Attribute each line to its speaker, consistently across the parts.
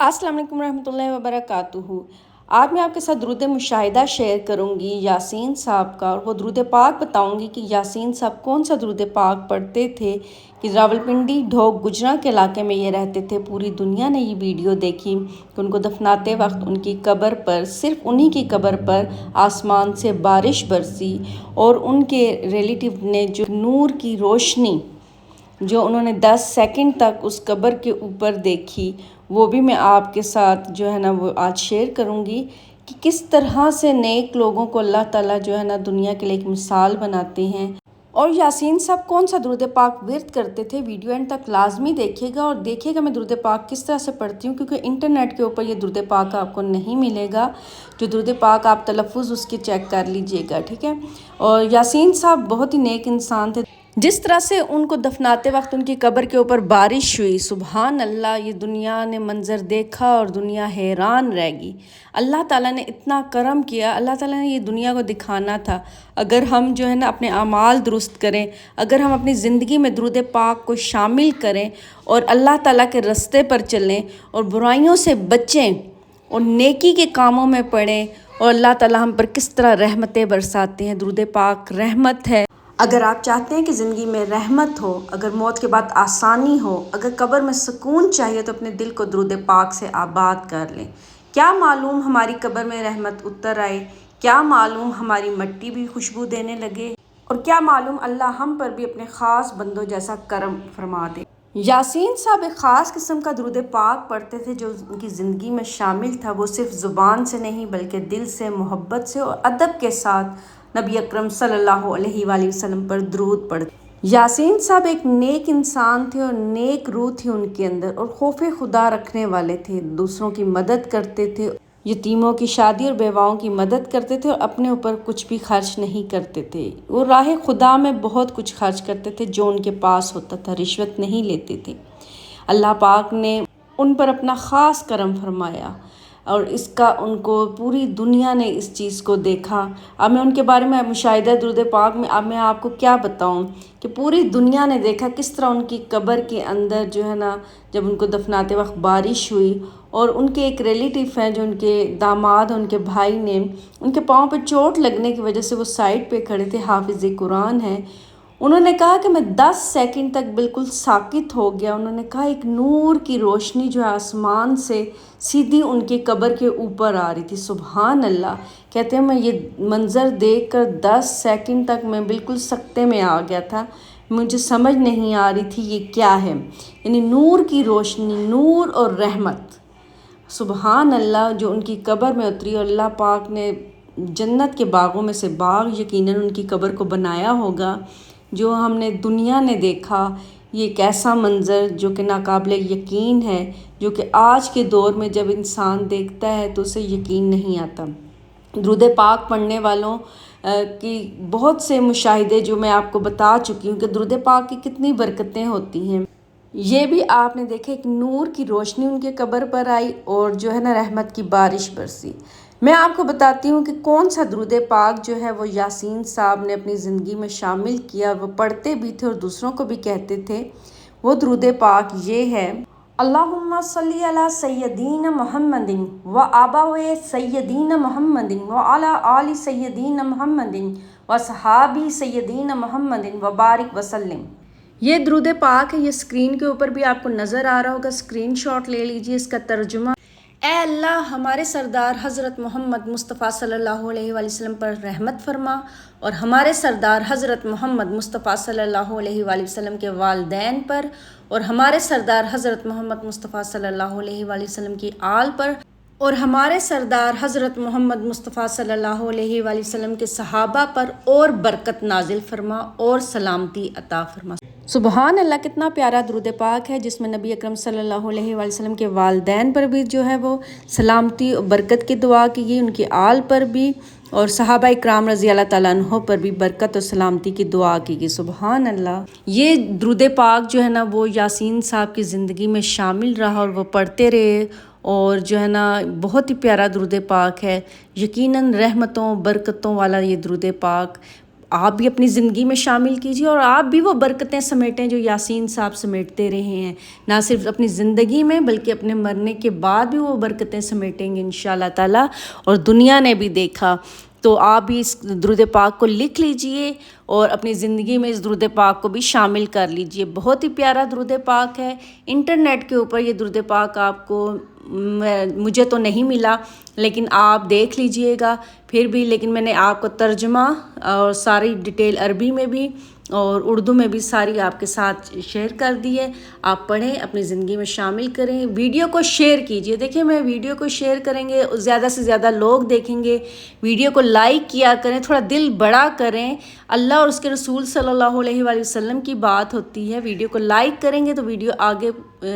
Speaker 1: अस्सलाम वालेकुम रहमतुल्लाहि व बरकातुहू। आज मैं आपके साथ दुरूद मुशाहिदा शेयर करूंगी यासीन साहब का, और वो दुरूद पाक बताऊंगी कि यासीन साहब कौन सा दुरूद पाक पढ़ते थे। कि रावलपिंडी ढोक गुजरा के इलाके में ये रहते थे। पूरी दुनिया ने ये वीडियो देखी कि उनको दफनाते वक्त उनकी कब्र पर, सिर्फ उन्हीं की कब्र पर आसमान से बारिश बरसी, और उनके रिलेटिव ने जो नूर की रोशनी जो उन्होंने 10 सेकंड तक उस कब्र के ऊपर देखी, वो भी मैं आपके साथ जो है ना वो आज शेयर करूँगी कि किस तरह से नेक लोगों को अल्लाह ताला जो है ना दुनिया के लिए एक मिसाल बनाते हैं। और यासीन साहब कौन सा दुरूद पाक विर्द करते थे, वीडियो एंड तक लाजमी देखिएगा और देखिएगा मैं दुरूद पाक किस तरह से पढ़ती हूँ, क्योंकि इंटरनेट के ऊपर ये दुरूद पाक आपको नहीं मिलेगा। जो दुरूद पाक आप तलफ़ुज़ उसकी चेक कर लीजिएगा, ठीक है। और यासीन साहब बहुत ही नेक इंसान थे। जिस तरह से उनको दफनाते वक्त उनकी कब्र के ऊपर बारिश हुई, सुबहान अल्लाह, ये दुनिया ने मंज़र देखा और दुनिया हैरान रह गई। अल्लाह ताला ने इतना करम किया, अल्लाह ताला ने ये दुनिया को दिखाना था। अगर हम जो है ना अपने अमाल दुरुस्त करें, अगर हम अपनी ज़िंदगी में दुरूद पाक को शामिल करें और अल्लाह ताला के रास्ते पर चलें और बुराइयों से बचें और नेकी के कामों में पड़ें, और अल्लाह ताला हम पर किस तरह रहमतें बरसाते हैं। दुरूद पाक रहमत है। अगर आप चाहते हैं कि ज़िंदगी में रहमत हो, अगर मौत के बाद आसानी हो, अगर कब्र में सुकून चाहिए, तो अपने दिल को दुरूद पाक से आबाद कर लें। क्या मालूम हमारी कब्र में रहमत उतर आए, क्या मालूम हमारी मिट्टी भी खुशबू देने लगे, और क्या मालूम अल्लाह हम पर भी अपने ख़ास बंदों जैसा करम फरमा दे। यासीन साहब एक ख़ास किस्म का दुरूद पाक पढ़ते थे जो उनकी ज़िंदगी में शामिल था। वो सिर्फ ज़ुबान से नहीं बल्कि दिल से, मोहब्बत से और अदब के साथ नबी अकरम सल्लल्लाहु अलैहि वसल्लम पर दुरूद पढ़ते। यासीन साहब एक नेक इंसान थे और नेक रूह थी उनके अंदर, और खौफ खुदा रखने वाले थे। दूसरों की मदद करते थे, यतीमों की शादी और बेवाओं की मदद करते थे, और अपने ऊपर कुछ भी खर्च नहीं करते थे। वो राह खुदा में बहुत कुछ खर्च करते थे जो उनके पास होता था, रिश्वत नहीं लेते थे। अल्लाह पाक ने उन पर अपना ख़ास करम फरमाया, और इसका उनको पूरी दुनिया ने इस चीज़ को देखा। अब मैं उनके बारे में मुशाहिदा दुरूद पाक में अब मैं आपको क्या बताऊं कि पूरी दुनिया ने देखा किस तरह उनकी कब्र के अंदर जो है ना, जब उनको दफनाते वक्त बारिश हुई, और उनके एक रिलेटिव हैं जो उनके दामाद, उनके भाई ने, उनके पाँव पे चोट लगने की वजह से वो साइड पे खड़े थे, हाफिज़ कुरान है। उन्होंने कहा कि मैं 10 सेकंड तक बिल्कुल साकित हो गया। उन्होंने कहा एक नूर की रोशनी जो है आसमान से सीधी उनकी कब्र के ऊपर आ रही थी। सुबहान अल्लाह। कहते हैं मैं ये मंज़र देखकर 10 सेकंड तक मैं बिल्कुल सकते में आ गया था। मुझे समझ नहीं आ रही थी ये क्या है। यानी नूर की रोशनी, नूर और रहमत, सुबहान अल्लाह, जो उनकी कब्र में उतरी। और अल्लाह पाक ने जन्नत के बागों में से बाग यकीनन उनकी कब्र को बनाया होगा, जो हमने दुनिया ने देखा। ये एक ऐसा मंज़र जो कि नाकाबिले यकीन है, जो कि आज के दौर में जब इंसान देखता है तो उसे यकीन नहीं आता। दुरूद पाक पढ़ने वालों की बहुत से मुशाहिदे जो मैं आपको बता चुकी हूँ कि दुरूद पाक की कितनी बरकतें होती हैं। ये भी आपने देखे, एक नूर की रोशनी उनके कब्र पर आई और जो है ना रहमत की बारिश बरसी। मैं आपको बताती हूँ कि कौन सा दुरूद पाक जो है वो यासीन साहब ने अपनी ज़िंदगी में शामिल किया, वो पढ़ते भी थे और दूसरों को भी कहते थे। वो दुरूद पाक ये है, अल्लाहुम्मा सल्ली अला सय्यदीना मुहम्मदिन व आबाए सय्यदीना मुहम्मदिन व अला आलि सय्यदीना मुहम्मदिन व सहाबी सय्यदीना मुहम्मदिन व बारिक वसल्लम। ये दुरूद पाक है। ये स्क्रीन के ऊपर भी आपको नज़र आ रहा होगा, स्क्रीनशॉट ले लीजिए। इसका तर्जुमा, ए अल्लाह हमारे सरदार हज़रत मोहम्मद मुस्तफ़ा सल्लल्लाहु अलैहि वसल्लम पर रहमत फरमा, और हमारे सरदार हज़रत मोहम्मद मुस्तफ़ा सल्लल्लाहु अलैहि वसल्लम के वालिदैन पर, और हमारे सरदार हज़रत मोहम्मद मुस्तफ़ा सल्लल्लाहु अलैहि वसल्लम की आल पर, और हमारे सरदार हज़रत मोहम्मद मुस्तफ़ा सल्लल्लाहु अलैहि वसल्लम के सहाबा पर और बरकत नाजिल फरमा और सलामती अता फरमा। सुबहान अल्लाह, कितना प्यारा दुरूद पाक है जिसमें नबी अकरम सल्लल्लाहु अलैहि वसल्लम के वालिदैन पर भी जो है वो सलामती और बरकत की दुआ की गई, उनकी आल पर भी, और सहाबा इकराम रज़ी अल्लाह ताला अन्हो पर भी बरकत और सलामती की दुआ की गई। सुबहान अल्लाह। ये दुरूद पाक जो है ना वो यासीन साहब की ज़िंदगी में शामिल रहा और वो पढ़ते रहे, और जो है ना बहुत ही प्यारा दुरूद पाक है। यकीनन रहमतों बरकतों वाला ये दुरूद पाक آپ بھی اپنی زندگی میں شامل کیجیے اور آپ بھی وہ برکتیں سمیٹیں جو یاسین صاحب سمیٹتے رہے ہیں، نہ صرف اپنی زندگی میں بلکہ اپنے مرنے کے بعد بھی وہ برکتیں سمیٹیں گے انشاءاللہ تعالیٰ، اور دنیا نے بھی دیکھا۔ تو آپ بھی اس درود پاک کو لکھ لیجئے اور اپنی زندگی میں اس درود پاک کو بھی شامل کر لیجئے۔ بہت ہی پیارا درود پاک ہے، انٹرنیٹ کے اوپر یہ درود پاک آپ کو مجھے تو نہیں ملا، لیکن آپ دیکھ لیجئے گا پھر بھی، لیکن میں نے آپ کو ترجمہ اور ساری ڈیٹیل عربی میں بھی اور اردو میں بھی ساری آپ کے ساتھ شیئر کر دی ہے۔ آپ پڑھیں، اپنی زندگی میں شامل کریں، ویڈیو کو شیئر کیجئے۔ دیکھیں میں ویڈیو کو شیئر کریں گے زیادہ سے زیادہ لوگ دیکھیں گے، ویڈیو کو لائک کیا کریں، تھوڑا دل بڑا کریں۔ اللہ اور اس کے رسول صلی اللہ علیہ وآلہ وسلم کی بات ہوتی ہے، ویڈیو کو لائک کریں گے تو ویڈیو آگے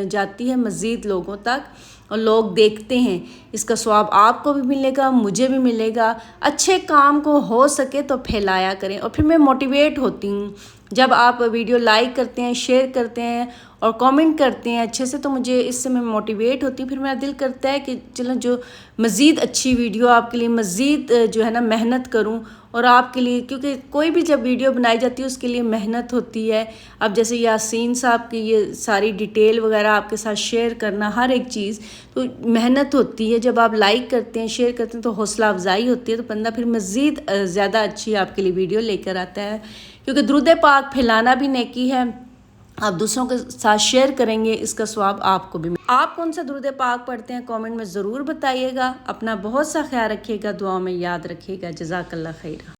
Speaker 1: جاتی ہے مزید لوگوں تک اور لوگ دیکھتے ہیں، اس کا ثواب آپ کو بھی ملے گا، مجھے بھی ملے گا۔ اچھے کام کو ہو سکے تو پھیلایا کریں، اور پھر میں موٹیویٹ ہوتی ہوں جب آپ ویڈیو لائک کرتے ہیں، شیئر کرتے ہیں اور کامنٹ کرتے ہیں اچھے سے، تو مجھے اس سے میں موٹیویٹ ہوتی ہوں، پھر میرا دل کرتا ہے کہ چلو جو مزید اچھی ویڈیو آپ کے لیے مزید جو ہے نا محنت کروں اور آپ کے لیے، کیونکہ کوئی بھی جب ویڈیو بنائی جاتی ہے اس کے لیے محنت ہوتی ہے۔ اب جیسے یاسین صاحب کی یہ ساری ڈیٹیل وغیرہ آپ کے ساتھ شیئر کرنا، ہر ایک چیز تو محنت ہوتی ہے۔ جب آپ لائک کرتے ہیں، شیئر کرتے ہیں تو حوصلہ افزائی ہوتی ہے، تو بندہ پھر مزید زیادہ اچھی آپ کے لیے ویڈیو لے کر آتا ہے، کیونکہ درود پاک پھیلانا بھی نیکی ہے۔ آپ دوسروں کے ساتھ شیئر کریں گے، اس کا ثواب آپ کو بھی آپ کون سا درود پاک پڑھتے ہیں کامنٹ میں ضرور بتائیے گا۔ اپنا بہت سا خیال رکھیے گا، دعاؤں میں یاد رکھیے گا۔ جزاک اللہ خیر۔